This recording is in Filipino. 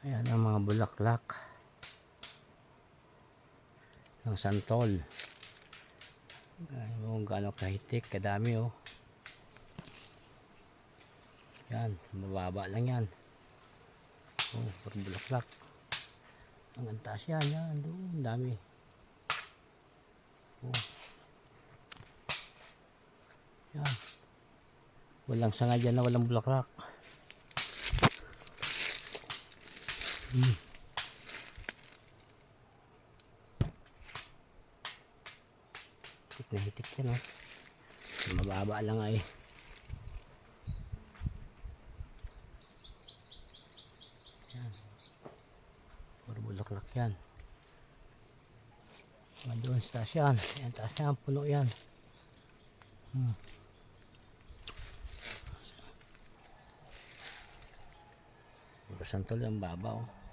Ayan ang mga bulaklak ng santol. Ayan mo kung gaano kahitik, kadami oh. Yan, mababa lang yan. Oh, puro bulaklak. Ang taas yan, yan, doon, dami. Oh. Yan. Walang sanga dyan na walang bulaklak. Hitik na hitik yan oh. Mababa lang ay. Yan. Puro bulaklak yan. Doon sa taas yan. Yan taas yan, puno yan. Puro santol yung baba oh.